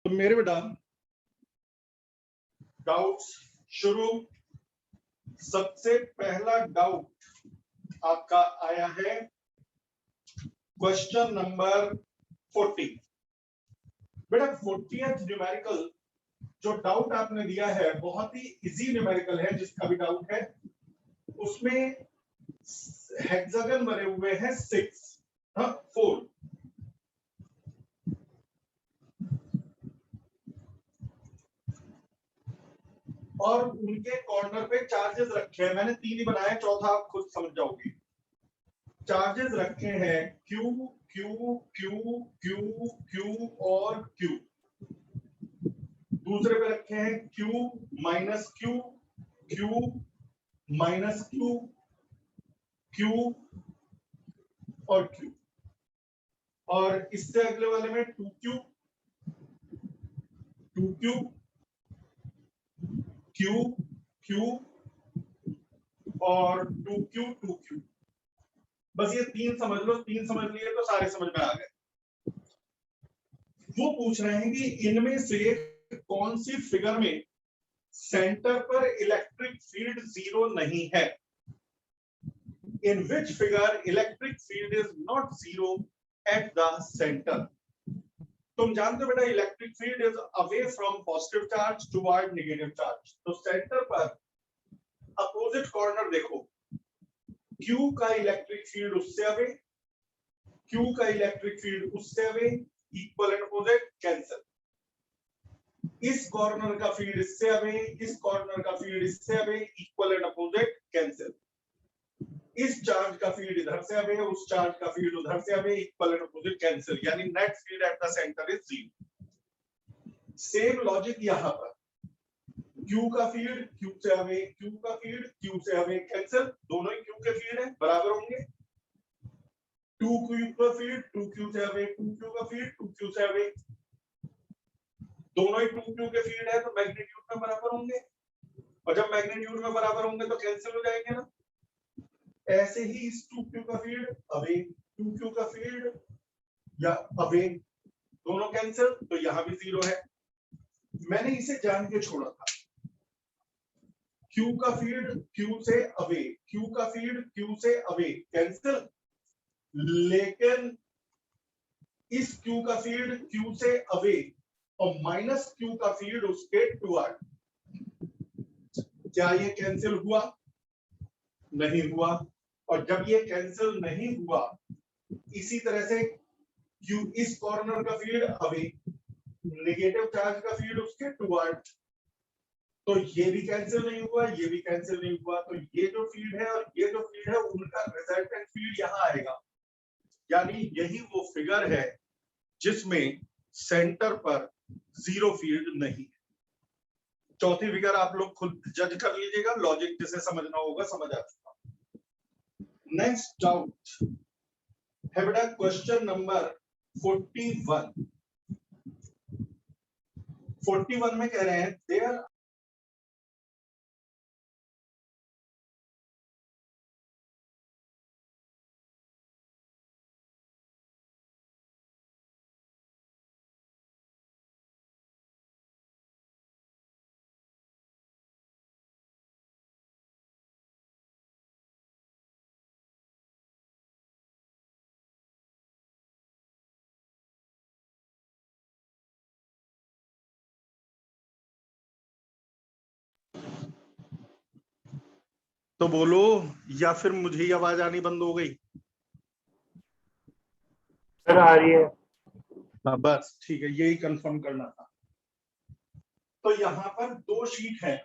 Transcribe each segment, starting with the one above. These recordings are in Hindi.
तो मेरे बेटा डाउट्स शुरू। सबसे पहला डाउट आपका आया है क्वेश्चन नंबर 40। बेटा 40th न्यूमेरिकल जो डाउट आपने दिया है बहुत ही इजी न्यूमेरिकल है। जिसका भी डाउट है उसमें हेक्सागन बने हुए हैं 4 और उनके कॉर्नर पे चार्जेस रखे हैं। मैंने 3 ही बनाए, चौथा आप खुद समझ जाओगे। चार्जेस रखे हैं Q Q Q Q Q और Q। दूसरे पे रखे हैं Q minus Q Q minus Q Q और Q। और इससे अगले वाले में 2Q Q Q और 2Q। बस ये 3 समझ लो। 3 समझ लिए तो सारे समझ में आ गए। वो पूछ रहे हैं कि इनमें से कौन सी फिगर में सेंटर पर इलेक्ट्रिक फील्ड 0 नहीं है। In which figure electric field is not 0 at the centre. तुम जानते हो बेटा electric field is away from positive charge toward negative charge. तो सेंटर पर अपोजिट कॉर्नर देखो, Q का इलेक्ट्रिक फील्ड उससे अवे, Q का इलेक्ट्रिक फील्ड उससे away, equal and opposite cancel. इस कॉर्नर का फील्ड इससे अवे, इस कॉर्नर का फील्ड इससे away, equal and opposite cancel. इस चार्ज का फील्ड इधर से अवे, उस चार्ज का फील्ड उधर से away, equal and opposite cancel. यानी net field at the centre is 0। Same logic यहां पर Q का फील्ड Q से अवे, Q का फील्ड Q से अवे, कैंसिल। दोनों ही Q के फील्ड है, बराबर होंगे। 2Q का फील्ड 2Q से अवे, 2Q का फील्ड 2Q से अवे, दोनों ही 2Q के फील्ड है तो मैग्नीट्यूड में बराबर होंगे। और जब मैग्नीट्यूड में बराबर होंगे तो कैंसिल हो जाएंगे ना। ऐसे ही इस 2Q का फील्ड अवे, 2Q का फील्ड या अवे, दोनों कैंसिल, तो यहां भी 0 है। मैंने इसे जान के छोड़ा था। Q का फील्ड Q से अवे, Q का फील्ड Q से अवे, कैंसिल। लेकिन इस Q का फील्ड Q से अवे और माइनस Q का फील्ड उसके टुवर्ड, क्या ये कैंसिल हुआ? नहीं हुआ। और जब ये कैंसिल नहीं हुआ, इसी तरह से Q इस कॉर्नर का फील्ड अवे, नेगेटिव चार्ज का फील्ड उसके टुवर्ड, तो ये भी कैंसिल नहीं हुआ, ये भी कैंसिल नहीं हुआ। तो ये जो फील्ड है और ये जो फील्ड है उनका रिजल्टेंट फील्ड यहां आएगा। यानी यही वो फिगर है जिसमें सेंटर पर 0 फील्ड नहीं है। चौथी फिगर आप लोग खुद जज कर लीजिएगा, लॉजिक जिसे समझना होगा समझ आ चुका। नेक्स्ट डाउट है बेटा क्वेश्चन नंबर 41। 41 में कह रहे हैं देयर तो बोलो, या फिर मुझे ही आवाज आनी बंद हो गई? सर आ रही है। हाँ बस ठीक है, यही कंफर्म करना था। तो यहाँ पर 2 शीट है,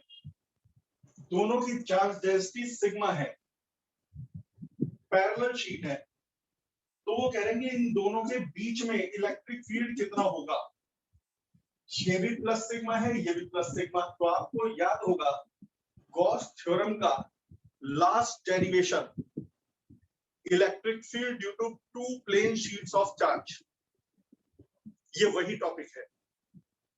दोनों की चार्ज डेंसिटी सिग्मा है, पैरेलल शीट है। तो वो कह रहे हैं कि इन दोनों के बीच में इलेक्ट्रिक फील्ड कितना होगा। ये भी प्लस सिग्मा है, ये भी प्लस सिग्मा। तो आपको याद होगा गॉस थ्योरम का last derivation, electric field due to 2 plane sheets of charge, ये वही टॉपिक है।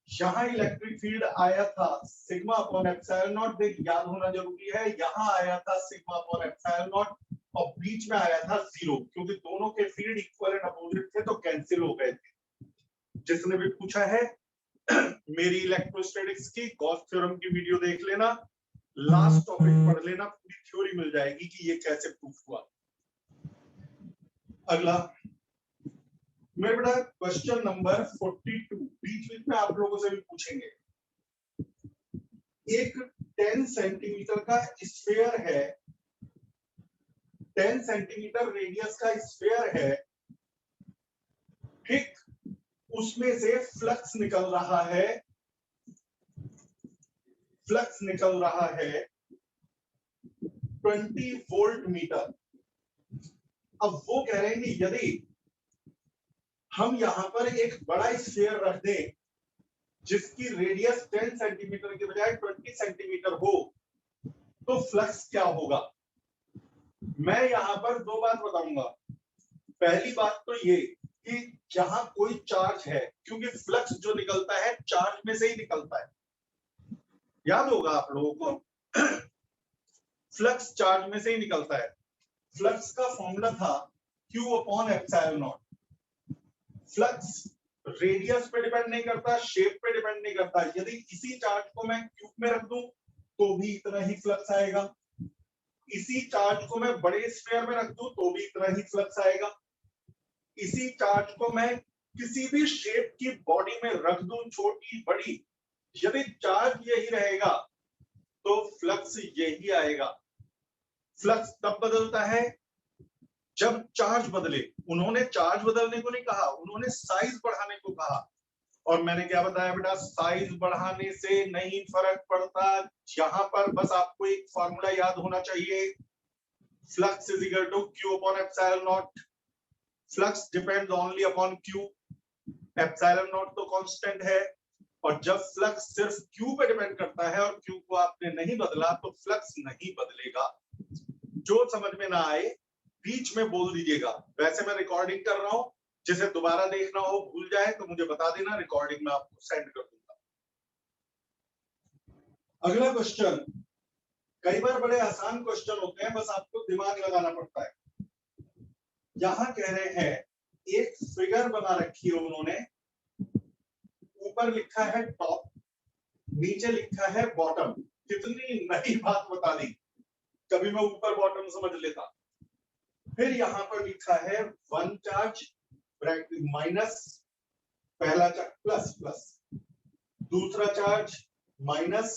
यहाँ इलेक्ट्रिक फील्ड आया था सिग्मा अपॉन एप्सिलॉन नॉट, देख याद होना जरूरी है। यहाँ आया था सिग्मा अपॉन एप्सिलॉन नॉट और बीच में आया था 0, क्योंकि दोनों के फील्ड इक्वल एंड अपोजिट थे तो कैंसिल हो गए थे। जिसने भी पूछा है मेरी इलेक्ट्रोस्टैटिक्स की गॉस थ्योरम की वीडियो देख लेना, लास्ट टॉपिक पढ़ लेना, पूरी थ्योरी मिल जाएगी कि ये कैसे प्रूफ हुआ। अगला मेरे बेटा क्वेश्चन नंबर 42, बीच बीच में आप लोगों से भी पूछेंगे। एक 10 सेंटीमीटर का स्फीयर है, 10 सेंटीमीटर रेडियस का स्फीयर है, ठीक, उसमें से फ्लक्स निकल रहा है, फ्लक्स निकल रहा है 20 वोल्ट मीटर। अब वो कह रहे हैं कि यदि हम यहां पर एक बड़ा स्फीयर रख दें जिसकी रेडियस 10 सेंटीमीटर के बजाय 20 सेंटीमीटर हो तो फ्लक्स क्या होगा। मैं यहां पर दो बात बताऊंगा। पहली बात तो ये कि जहां कोई चार्ज है, क्योंकि फ्लक्स जो निकलता है चार्ज में से ही निकलता है, याद होगा आप लोगों को फ्लक्स चार्ज में से ही निकलता है। फ्लक्स का फॉर्मूला था Q upon epsilon naught. Flux radius पे डिपेंड नहीं करता, शेप पे डिपेंड नहीं करता। यदि इसी चार्ज को मैं क्यूब में रख दूं तो भी इतना ही फ्लक्स आएगा, इसी चार्ज को मैं बड़े स्फीयर में रख दूं तो भी इतना ही फ्लक्स आएगा, इसी चार्ज को मैं किसी भी शेप की बॉडी में रख दूं, छोटी बड़ी, यदि चार्ज यही रहेगा तो फ्लक्स यही आएगा। फ्लक्स तब बदलता है जब चार्ज बदले। उन्होंने चार्ज बदलने को नहीं कहा, उन्होंने साइज बढ़ाने को कहा। और मैंने क्या बताया बेटा, साइज बढ़ाने से नहीं फर्क पड़ता। यहां पर बस आपको एक फॉर्मूला याद होना चाहिए, flux is equal to Q upon epsilon naught. Flux depends only upon Q, epsilon naught तो कांस्टेंट है। और जब फ्लक्स सिर्फ Q पे डिपेंड करता है और Q को आपने नहीं बदला तो फ्लक्स नहीं बदलेगा। जो समझ में ना आए बीच में बोल दीजिएगा। वैसे मैं रिकॉर्डिंग कर रहा हूं, जिसे दोबारा देखना हो, भूल जाए तो मुझे बता देना, रिकॉर्डिंग में आपको सेंड कर दूंगा। अगला क्वेश्चन, कई बार बड़े आसान क्वेश्चन होते हैं, बस आपको दिमाग लगाना पड़ता है। यहां कह रहे हैं एक फिगर बना रखी है उन्होंने, ऊपर लिखा है टॉप, नीचे लिखा है बॉटम। कितनी नई बात बता दी, कभी मैं ऊपर बॉटम समझ लेता। फिर यहां पर लिखा है वन चार्ज ब्रैकेट माइनस, पहला चार्ज प्लस प्लस, दूसरा चार्ज माइनस,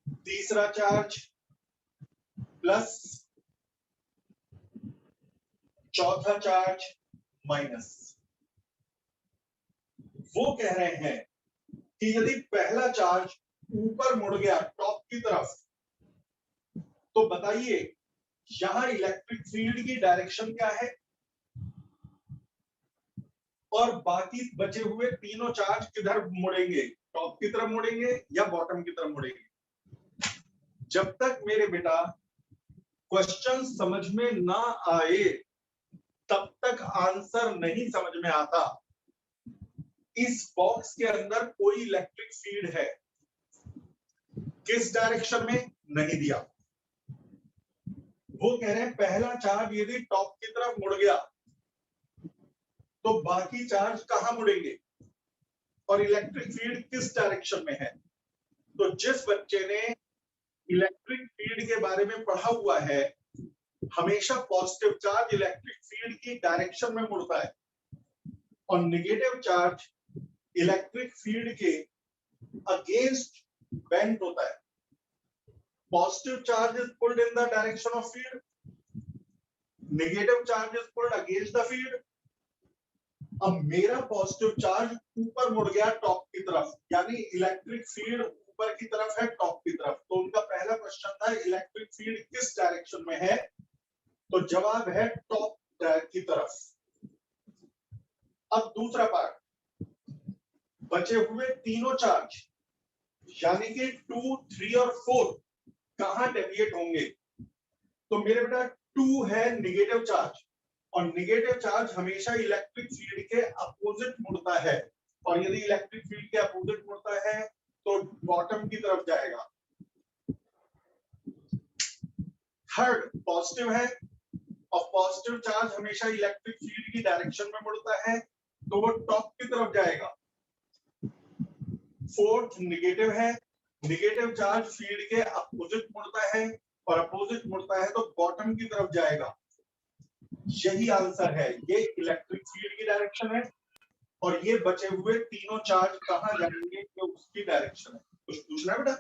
तीसरा चार्ज प्लस, चौथा चार्ज माइनस। वो कह रहे हैं कि यदि पहला चार्ज ऊपर मुड़ गया टॉप की तरफ तो बताइए यहां इलेक्ट्रिक फील्ड की डायरेक्शन क्या है, और बाकी बचे हुए तीनों चार्ज किधर मुड़ेंगे, टॉप की तरफ मुड़ेंगे या बॉटम की तरफ मुड़ेंगे। जब तक मेरे बेटा क्वेश्चन समझ में ना आए तब तक आंसर नहीं समझ में आता। इस बॉक्स के अंदर कोई इलेक्ट्रिक फील्ड है, किस डायरेक्शन में नहीं दिया। वो कह रहे हैं पहला चार्ज यदि टॉप की तरफ मुड़ गया तो बाकी चार्ज कहां मुड़ेंगे और इलेक्ट्रिक फील्ड किस डायरेक्शन में है। तो जिस बच्चे ने इलेक्ट्रिक फील्ड के बारे में पढ़ा हुआ है, हमेशा पॉजिटिव चार्ज इलेक्ट्रिक फील्ड की डायरेक्शन में मुड़ता है और नेगेटिव चार्ज इलेक्ट्रिक फील्ड के अगेंस्ट बेंड होता है। Positive charge is pulled in the direction of field, negative charge is pulled against the field. अब मेरा पॉजिटिव चार्ज ऊपर मुड़ गया टॉप की तरफ, यानी इलेक्ट्रिक फील्ड ऊपर की तरफ है टॉप की तरफ। तो उनका पहला क्वेश्चन था इलेक्ट्रिक फील्ड किस डायरेक्शन में है, तो जवाब है टॉप की तरफ। अब दूसरा पार्ट, बचे हुए तीनों चार्ज यानी कि 2, 3 और 4 कहां डेविएट होंगे। तो मेरे बेटा 2 है नेगेटिव चार्ज, और नेगेटिव चार्ज हमेशा इलेक्ट्रिक फील्ड के अपोजिट मुड़ता है, और यदि इलेक्ट्रिक फील्ड के अपोजिट मुड़ता है तो बॉटम की तरफ जाएगा। थर्ड पॉजिटिव है, और पॉजिटिव चार्ज हमेशा इलेक्ट्रिक फील्ड की डायरेक्शन में मुड़ता है तो वो टॉप की तरफ जाएगा। फोर्थ नेगेटिव है, नेगेटिव चार्ज फील्ड के अपोजिट मुड़ता है और अपोजिट मुड़ता है तो बॉटम की तरफ जाएगा। यही आंसर है, ये इलेक्ट्रिक फील्ड की डायरेक्शन है और ये बचे हुए तीनों चार्ज कहां जाएंगे ये उसकी डायरेक्शन है। कुछ पूछना है बेटा?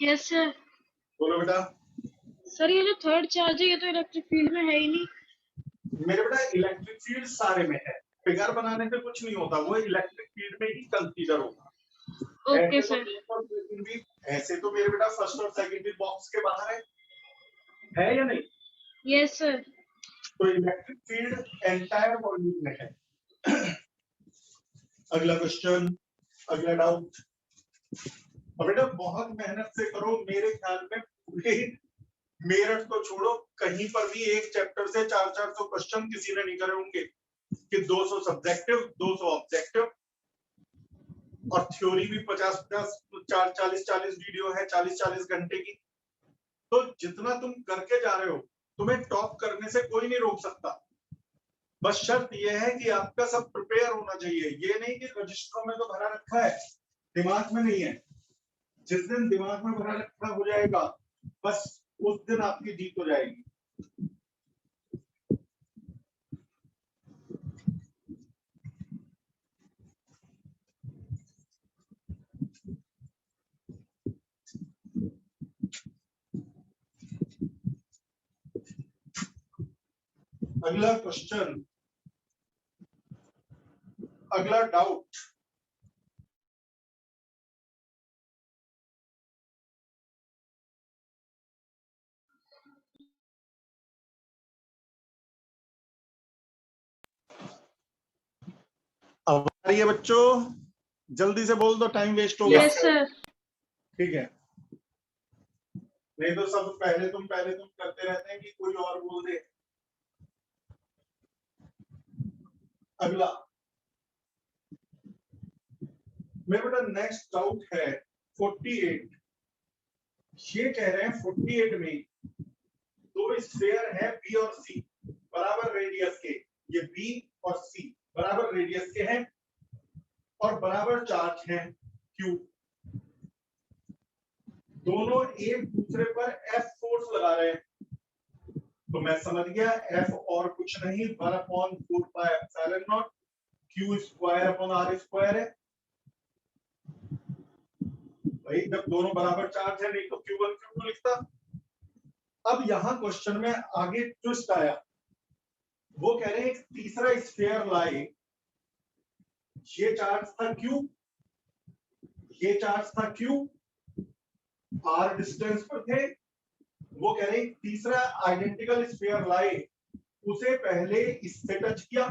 Yes sir. बोलो बेटा। सर ये जो थर्ड चार्ज है ये तो इलेक्ट्रिक फील्ड में है ही नहीं। मेरे बेटा इलेक्ट्रिक फील्ड सारे में है, फिगर बनाने से कुछ नहीं होता, वो इलेक्ट्रिक फील्ड में ही कंसीडर होगा। Okay sir. ऐसे तो मेरे बेटा फर्स्ट और सेकंड बॉक्स के बाहर है या नहीं? Yes sir. तो इलेक्ट्रिक फील्ड एंटायर वॉल्यूम में है। अगला क्वेश्चन, अगला डाउट। और बेटा बहुत मेहनत से करो, मेरे ख्याल में पूरे मेरठ को छोड़ो कहीं पर भी एक चैप्टर से 400 क्वेश्चन किसी ने नहीं करे होंगे कि 200 सब्जेक्टिव 200 ऑब्जेक्टिव और थ्योरी भी 50-50 40-40 वीडियो है 40-40 घंटे की। तो जितना तुम करके जा रहे हो तुम्हें टॉप करने से कोई नहीं रोक सकता। बस शर्त यह है कि आपका सब प्रिपेयर होना चाहिए, ये नहीं कि रजिस्टरों में तो भरा रखा है दिमाग में नहीं है। जिस दिन दिमाग में भरा रखा हो जाएगा बस उस दिन आपकी जीत हो जाएगी। अगला क्वेश्चन, अगला डाउट। अब आ रही है बच्चों, जल्दी से बोल दो, टाइम वेस्ट होगा। Yes sir. ठीक है, नहीं तो सब पहले तुम करते रहते हैं कि कोई और बोल दे। अगला मेरे बेटा नेक्स्ट डाउट है 48। ये कह रहे हैं 48 में दो स्फीयर है बी और सी बराबर रेडियस के, ये बी और सी बराबर रेडियस के हैं और बराबर चार्ज हैं क्यू। दोनों एक दूसरे पर एफ फोर्स लगा रहे हैं, तो मैं समझ गया एफ और कुछ नहीं 1/4πε0 Q square upon R square है। भाई जब दोनों बराबर चार्ज है नहीं तो Q1 Q2 लिखता। अब यहां क्वेश्चन में आगे ट्विस्ट आया, वो कह रहे हैं एक तीसरा स्फीयर लाए, ये चार्ज था Q, ये चार्ज था Q, R डिस्टेंस पर थे। वो कह रहे हैं तीसरा आइडेंटिकल स्फीयर लाए, उसे पहले इससे टच किया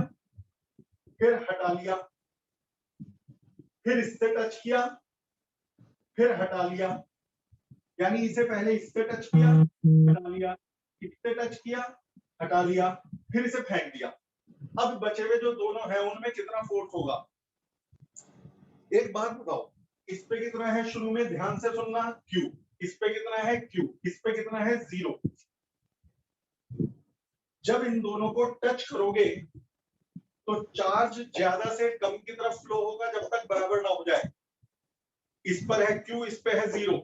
फिर हटा लिया, फिर इससे टच किया फिर हटा लिया, यानी इसे पहले इससे टच किया हटा लिया, इससे टच किया हटा लिया, फिर इसे फेंक दिया। अब बचे हुए जो दोनों हैं उनमें कितना फोर्स होगा? एक बात बताओ, इस पे कितना है शुरू में, ध्यान से सुनना, Q, इस पे कितना है Q, इस पे कितना है 0। जब इन दोनों को टच करोगे तो चार्ज ज्यादा से कम की तरफ फ्लो होगा जब तक बराबर ना हो जाए। इस पर है Q, इस पे है 0,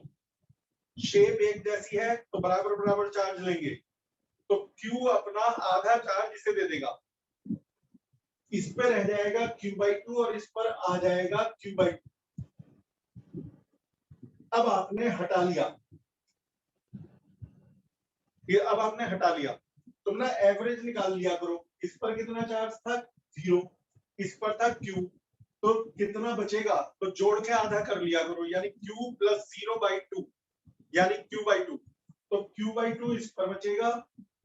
शेप एक जैसी है तो बराबर बराबर चार्ज लेंगे, तो Q अपना आधा चार्ज इसे दे देगा, इस पे रह जाएगा Q/2 और इस पर आ जाएगा Q/2। अब आपने हटा लिया, ये अब आपने हटा लिया, तुम ना एवरेज निकाल लिया करो, इस पर कितना चार्ज था 0, इस पर था Q, तो कितना बचेगा तो जोड़ के आधा कर लिया करो, यानी Q + 0/2 यानी Q/2, तो Q/2 इस पर बचेगा,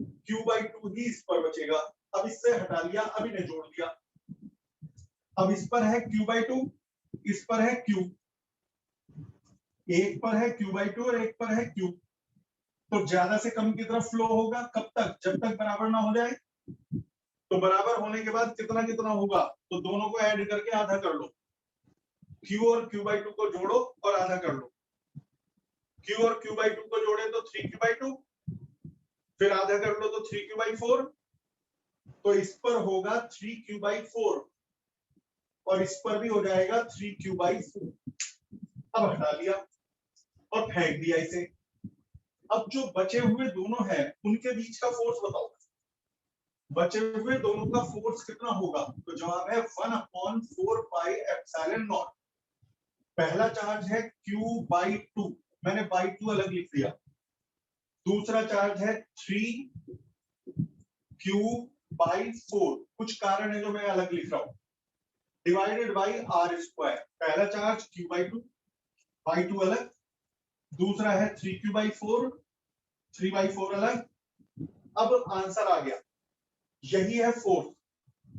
Q/2 ही इस पर बचेगा। अब इससे हटा लिया, अब इन्हें जोड़ दिया, अब इस पर है Q/2, इस पर है Q, एक पर है Q/2 और एक पर है Q, तो ज्यादा से कम की तरफ फ्लो होगा, कब तक? जब तक बराबर ना हो जाए। तो बराबर होने के बाद कितना कितना होगा, तो दोनों को ऐड करके आधा कर लो, Q और Q/2 को जोड़ो और आधा कर लो, Q और Q/2 को जोड़े तो 3Q/2, फिर आधा कर लो तो 3Q/4, तो इस पर होगा 3Q/4 और इस पर भी हो जाएगा 3Q/4। अब हटा लिया और फेंक दिया इसे। अब जो बचे हुए दोनों हैं उनके बीच का फोर्स बताओ, बचे हुए दोनों का फोर्स कितना होगा? तो जवाब है 1/4 पाई एप्सिलॉन नॉट। पहला चार्ज है Q/2, मैंने बाई 2 अलग लिख दिया। दूसरा चार्ज है 3Q/4, कुछ कारण है जो मैं अलग लिख रहा हूं, डिवाइडेड बाई R²। पहला चार्ज Q/2, बाई 2 अलग, दूसरा है 3Q/4, 3/4 अलग। अब आंसर आ गया, यही है फोर्स।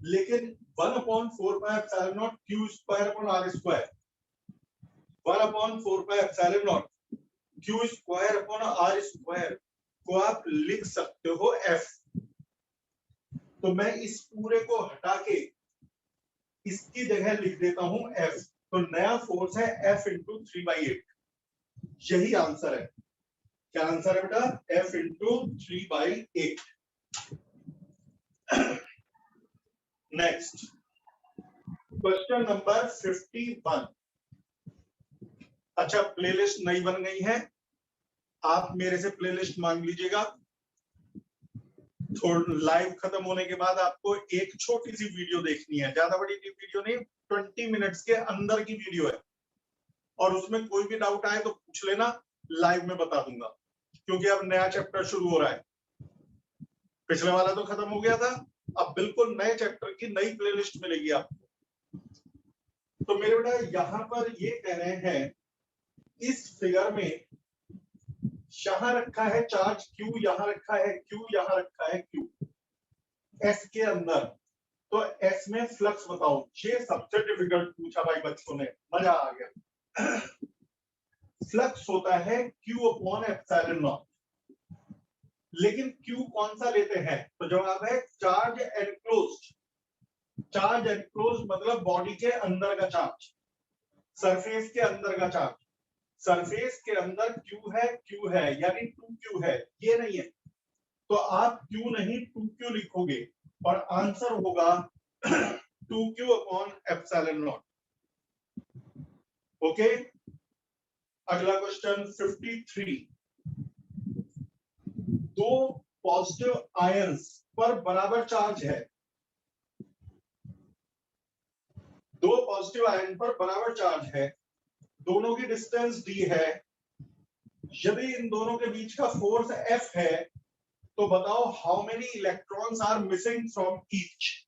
लेकिन 1/4 पाई epsilon not Q²/R², 1/4 pi epsilon not Q²/R² को आप लिख सकते हो F। तो मैं इस पूरे को हटा के इसकी जगह लिख देता हूं F। तो नया फोर्स है F × 3/8। यही आंसर है। क्या आंसर है बेटा? F × 3/8। Next question number 51। अच्छा, प्लेलिस्ट नई बन गई है, आप मेरे से प्लेलिस्ट मांग लीजिएगा। थोड़ा लाइव खत्म होने के बाद आपको एक छोटी सी वीडियो देखनी है, ज्यादा बड़ी वीडियो नहीं, 20 मिनट्स के अंदर की वीडियो है। और उसमें कोई भी डाउट आए तो पूछ लेना, लाइव में बता दूंगा, क्योंकि अब नया चैप्टर शुरू हो रहा है। पिछले वाला तो खत्म हो गया था, अब बिल्कुल नए चैप्टर की नई प्लेलिस्ट मिलेगी आपको। तो मेरे बेटा यहां पर ये कह रहे हैं, इस फिगर में यहां रखा है चार्ज Q, यहां रखा है Q, यहां रखा है Q, S के अंदर। तो S में फ्लक्स बताओ। ये सबसे डिफिकल्ट पूछा भाई बच्चों ने, मजा आ गया। फ्लक्स होता है Q/ε0, लेकिन Q कौन सा लेते हैं? तो जवाब है चार्ज एनक्लोज्ड। चार्ज एनक्लोज्ड मतलब बॉडी के अंदर का चार्ज, सरफेस के अंदर का चार्ज। सरफेस के अंदर Q है यानी 2Q है, ये नहीं है। तो आप Q नहीं 2Q लिखोगे और आंसर होगा 2Q/ε0। ओके, अगला क्वेश्चन 53। दो पॉजिटिव आयंस पर बराबर चार्ज है, दो पॉजिटिव आयन पर बराबर चार्ज है, दोनों की डिस्टेंस d है। यदि इन दोनों के बीच का फोर्स F है, तो बताओ how many electrons are missing from each.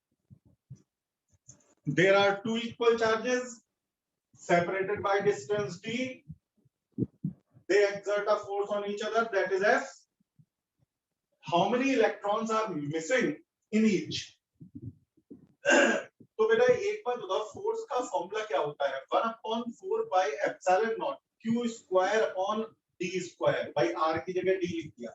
There are two equal charges separated by distance d, they exert a force on each other, that is F. How many electrons are missing in each? तो बेटा एक बात बताओ, फोर्स का फॉर्मूला क्या होता है? 1/4 पाई एप्सिलॉन नॉट Q²/d²। भाई R की जगह d लिख दिया।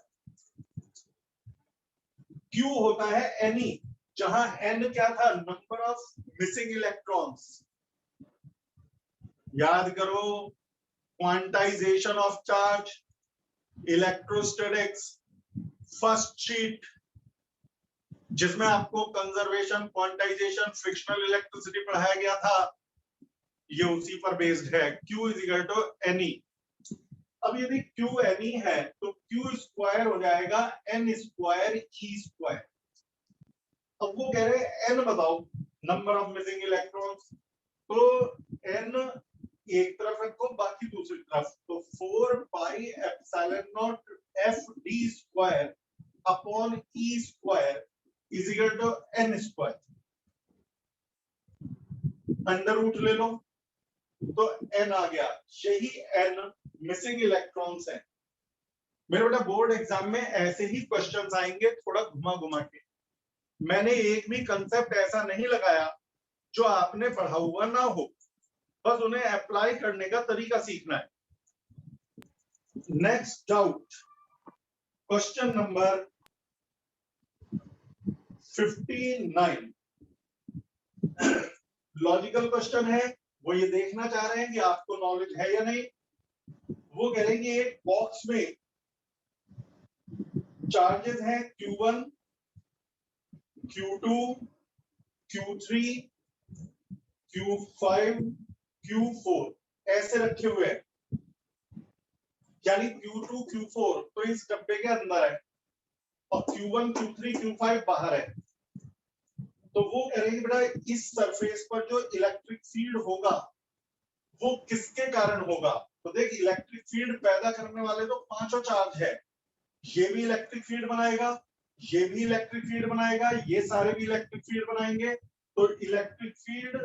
Q होता है Ne, जहां N क्या था? Number of missing electrons. याद करो, quantization of charge, electrostatics, first sheet, जिसमें आपको कंजर्वेशन, क्वांटाइजेशन, फ्रिक्शनल इलेक्ट्रिसिटी पढ़ाया गया था, ये उसी पर बेस्ड है। Q = Ne। अब यदि Q Ne है तो Q² हो जाएगा N² E²। अब वो कह रहे हैं N बताओ, नंबर ऑफ मिसिंग इलेक्ट्रॉन्स। तो N एक तरफ रखो, बाकी दूसरी तरफ। तो 4 pi epsilon naught FD² upon E² is equal to N²। Under root ले लो तो N आ गया। यही N मिसिंग इलेक्ट्रॉन्स है। मेरे बेटा बोर्ड एग्जाम में ऐसे ही क्वेश्चंस आएंगे, थोड़ा घुमा घुमा के। मैंने एक भी कंसेप्ट ऐसा नहीं लगाया जो आपने पढ़ा हुआ ना हो, बस उन्हें अप्लाई करने का तरीका सीखना है। Next doubt, question number 59। Logical question है, वो ये देखना चाह रहे हैं कि आपको नॉलेज है या नहीं। वो करेंगे, एक बॉक्स में चार्जेस हैं Q1, Q2, Q3, Q5, Q4। ऐसे रखे हुए हैं, यानी Q2 Q4 तो इस डब्बे के अंदर है और Q1 Q3 Q5 बाहर है। तो वो कह रहे हैं बेटा इस सरफेस पर जो इलेक्ट्रिक फील्ड होगा वो किसके कारण होगा। तो देख इलेक्ट्रिक फील्ड पैदा करने वाले तो पांचों चार्ज है, ये भी इलेक्ट्रिक फील्ड बनाएगा, ये भी इलेक्ट्रिक फील्ड बनाएगा, ये सारे भी इलेक्ट्रिक फील्ड बनाएंगे। तो electric field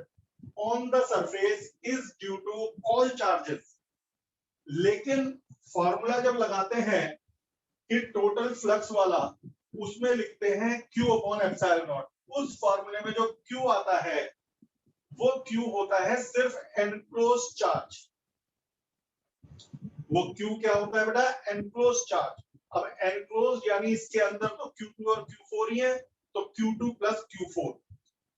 on the surface is due to all charges. लेकिन फॉर्मूला जब लगाते हैं कि टोटल फ्लक्स वाला, उसमें लिखते हैं Q अपॉन एप्सिलॉन नॉट। उस फॉर्मूले में जो Q आता है वो Q होता है सिर्फ एनक्लोज चार्ज। वो Q क्या होता है बेटा, एनक्लोज चार्ज। अब एनक्लोज यानी इसके अंदर तो Q2 और Q4 ही है, तो Q2 प्लस Q4।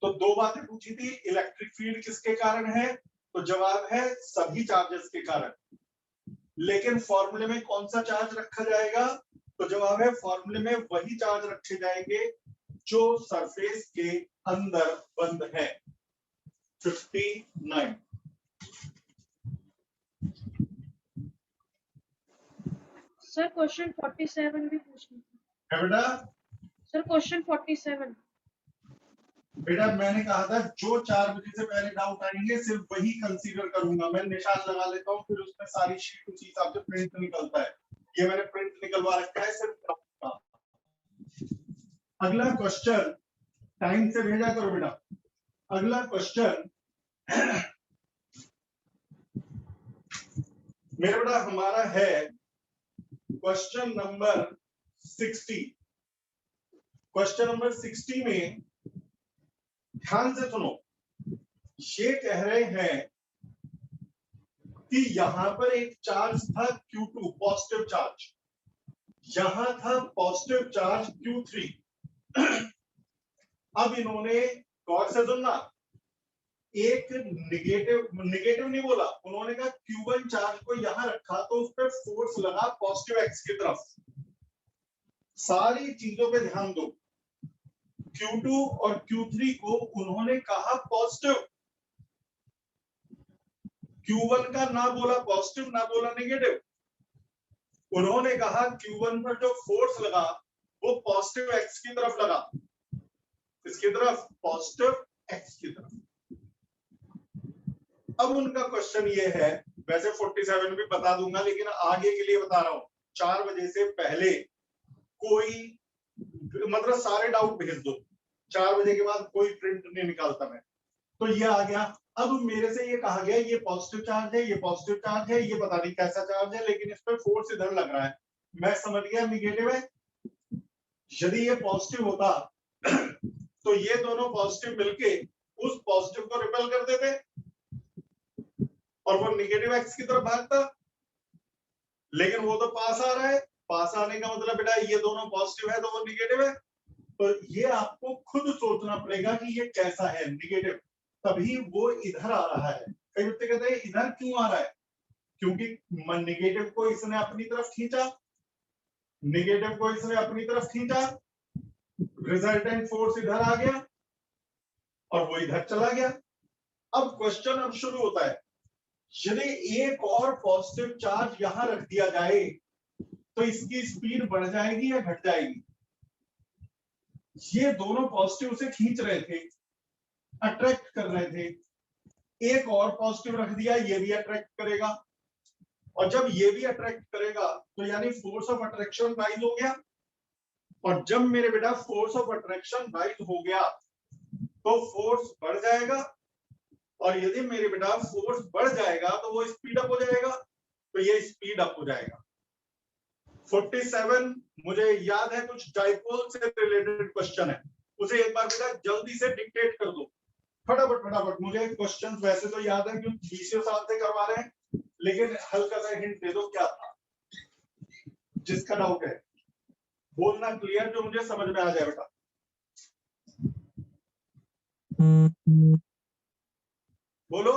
तो दो बातें पूछी थी, इलेक्ट्रिक फील्ड किसके कारण है, तो जवाब है सभी चार्जेस के कारण। लेकिन फॉर्मूले में कौन सा चार्ज रखा जाएगा, तो जवाब है फॉर्मूले में वही चार्ज रखे जाएंगे जो सरफेस के अंदर बंद है। 59 सर क्वेश्चन 47 भी पूछना था। है बेटा। सर क्वेश्चन 47 बेटा मैंने कहा था जो 4 बजे से पहले डाउट आएंगे सिर्फ वही कंसीडर करूंगा। मैं निशान लगा लेता हूँ, फिर उसमें सारी शीट उसी हिसाब से प्रिंट निकलता है। ये मैंने प्रिंट निकलवा रखा है सिर्फ डाउट का। अगला क्वेश्चन टाइम से भेजा करो बेटा। अगला क्वेश्चन मेरा बेटा हमारा है क्वेश्चन नंबर 60। क्वेश्चन नंबर 60 में ध्यान से सुनो, ये कह रहे हैं कि यहां पर एक चार्ज था Q2 पॉजिटिव चार्ज, यहां था पॉजिटिव चार्ज Q3। अब इन्होंने गौर से सुनना, एक निगेटिव नहीं बोला, उन्होंने कहा Q1 चार्ज को यहां रखा तो उस पर फोर्स लगा पॉजिटिव एक्स की तरफ। सारी चीजों पे ध्यान दो, Q2 और Q3 को उन्होंने कहा पॉजिटिव, Q1 का ना बोला पॉजिटिव ना बोला नेगेटिव। उन्होंने कहा Q1 पर जो फोर्स लगा वो पॉजिटिव एक्स की तरफ लगा, किसकी तरफ, पॉजिटिव एक्स की तरफ। अब उनका क्वेश्चन ये है, वैसे 47 भी बता दूंगा लेकिन आगे के लिए बता रहा हूं, 4 बजे से पहले कोई मतलब सारे डाउट भेज दो, 4 बजे के बाद कोई प्रिंट नहीं निकालता मैं। तो ये आ गया। अब मेरे से ये कहा गया ये पॉजिटिव चार्ज है, ये पॉजिटिव चार्ज है, ये पता नहीं कैसा चार्ज है, लेकिन इस पर फोर्स इधर लग रहा है। मैं समझ गया निगेटिव है। यदि ये पॉजिटिव होता तो ये दोनों पॉजिटिव मिलके उस पॉजिटिव को रिपेल कर देते और वो निगेटिव एक्स की तरफ भागता, लेकिन वो तो पास आ रहा है। पास आने का मतलब बेटा ये दोनों पॉजिटिव है तो वो निगेटिव है। तो ये आपको खुद सोचना पड़ेगा कि ये कैसा है निगेटिव, तभी वो इधर आ रहा है। कई बच्चे कहते हैं इधर क्यों आ रहा है, क्योंकि निगेटिव को इसने अपनी तरफ खींचा, निगेटिव को इसने अपनी तरफ खींचा, रिजल्टेंट फोर्स इधर आ गया और वो इधर चला गया। अब क्वेश्चन अब शुरू होता है, यदि एक और पॉजिटिव चार्ज यहां रख दिया जाए तो इसकी स्पीड बढ़ जाएगी या घट जाएगी। ये दोनों पॉजिटिव उसे खींच रहे थे, अट्रैक्ट कर रहे थे, एक और पॉजिटिव रख दिया ये भी अट्रैक्ट करेगा, और जब ये भी अट्रैक्ट करेगा तो यानी फोर्स ऑफ अट्रैक्शन राइज हो गया। और जब मेरे बेटा फोर्स ऑफ अट्रैक्शन राइज हो गया तो फोर्स बढ़ जाएगा, और यदि मेरे बेटा फोर्स बढ़ जाएगा तो वो स्पीड अप हो जाएगा, तो ये स्पीड अप हो जाएगा। 47 मुझे याद है कुछ डाइपोल से रिलेटेड क्वेश्चन है, उसे एक बार बेटा जल्दी से डिक्टेट कर दो फटाफट फटाफट। मुझे क्वेश्चंस वैसे तो याद है क्योंकि 20 साल से करवा रहे हैं, लेकिन हल्का सा हिंट दे दो क्या था, जिसका डाउट है बोलना क्लियर, जो मुझे समझ में आ जाए बेटा। बोलो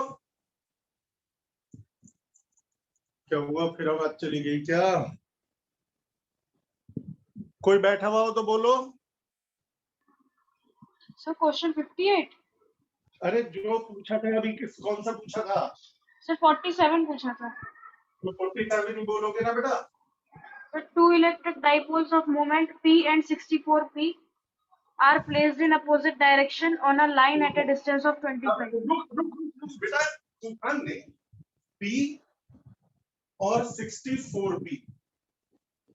क्या हुआ, फिर आवाज चली गई क्या? कोई बैठा हुआ हो तो बोलो। सर क्वेश्चन 58 अरे जो पूछा था अभी, किस कौन सा पूछा था? सर 47 पूछा था। तो 47 ही बोलोगे ना बेटा? So two electric dipoles of moment P and 64P are placed in opposite direction on a line at a distance of 25. रुक बेटा, तूफान ने P और 64P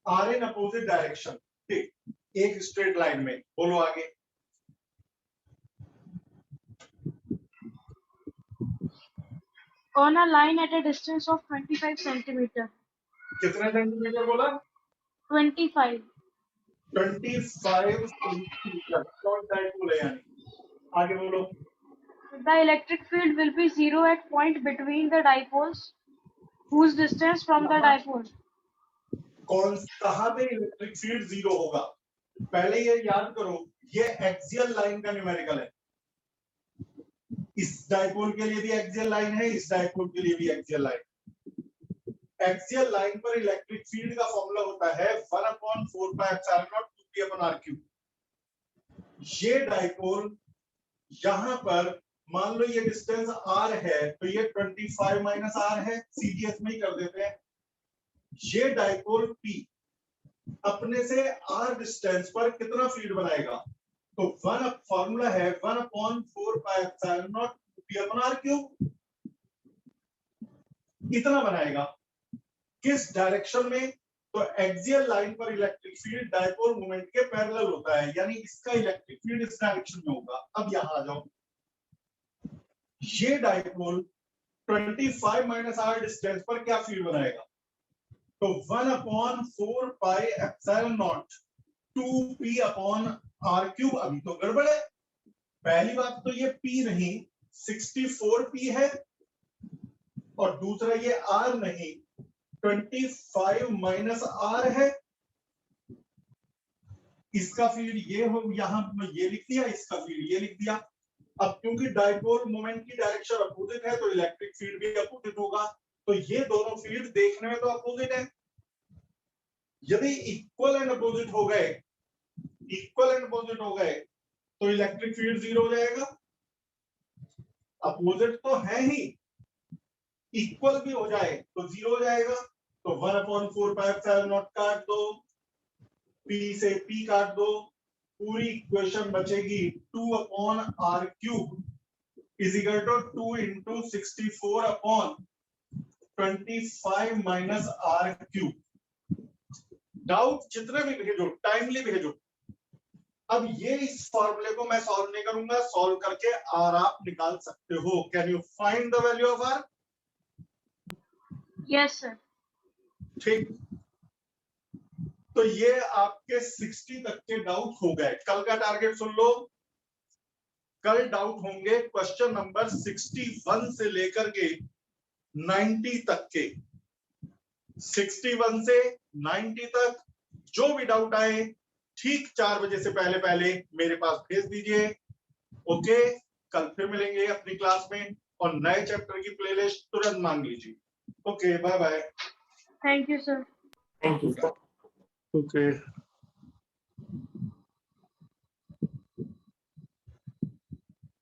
are in opposite direction, ठीक, एक स्ट्रेट लाइन में। बोलो आगे। On a line at a distance of 25 centimeter. कितने सेंटीमीटर बोला? 25. 25 सेंटीमीटर शॉर्ट डायपोल है यानी। आगे बोलो। The electric field will be zero at point between the dipoles whose distance from the dipole. कहाँ पे इलेक्ट्रिक फील्ड जीरो होगा? पहले ये याद करो, ये एक्सियल लाइन का न्यूमेरिकल है। इस डायपोल के लिए भी एक्सियल लाइन है, इस डायपोल के लिए भी एक्सियल लाइन। एक्सियल लाइन पर इलेक्ट्रिक फील्ड का फॉर्मूला होता है 1/4πε0 ये डायपोल यहां पर मान लो ये डिस्टेंस r है, तो ये 25 माइनस r है, सीडीएस में ही कर देते हैं। ये डायपोल P अपने से r डिस्टेंस पर कितना फील्ड बनाएगा? तो फॉर्मूला है 1/4πε0 इतना बनाएगा। किस डायरेक्शन में? तो एक्सियल लाइन पर इलेक्ट्रिक फील्ड डायपोल मोमेंट के पैरेलल होता है, यानी इसका इलेक्ट्रिक फील्ड इस डायरेक्शन में होगा। अब यहां आ जाओ, ये डायपोल 25 माइनस r डिस्टेंस पर क्या फील्ड बनाएगा? तो 1/4πε0 2p/r³। अभी तो गड़बड़ है। पहली बात तो ये p नहीं 64p है, और दूसरा ये r नहीं 25 माइनस r है। इसका फील्ड ये हो, यहां ये लिख दिया, इसका फील्ड ये लिख दिया। अब क्योंकि डायपोल मोमेंट की डायरेक्शन अपोजिट है, तो इलेक्ट्रिक फील्ड भी अपोजिट होगा। तो ये दोनों फील्ड देखने में तो अपोजिट है। यदि इक्वल एंड अपोजिट हो गए, तो इलेक्ट्रिक फील्ड जीरो हो जाएगा। अपोजिट तो है ही, इक्वल भी हो जाए तो जीरो हो जाएगा। तो 1/4πε0 काट दो, P से P काट दो, पूरी इक्वेशन बचेगी 2/r³ is equal to 2 × 64/25 minus r³। Doubt जितने भी भेजो, टाइमली भेजो। अब ये इस फॉर्मूले को मैं सॉल्व नहीं करूंगा, सॉल्व करके आर आप निकाल सकते हो। Can you find the value of R? Yes, sir. ठीक, तो ये आपके 60 तक के डाउट हो गए। कल का टारगेट सुन लो, कल डाउट होंगे क्वेश्चन नंबर 61 से लेकर के 90 तक के। 61 से 90 तक जो भी डाउट आए ठीक 4 बजे से पहले पहले मेरे पास भेज दीजिए। ओके, कल फिर मिलेंगे अपनी क्लास में, और नए चैप्टर की प्लेलिस्ट तुरंत मांग लीजिए। Okay, bye bye. Thank you, sir. Thank you. Okay.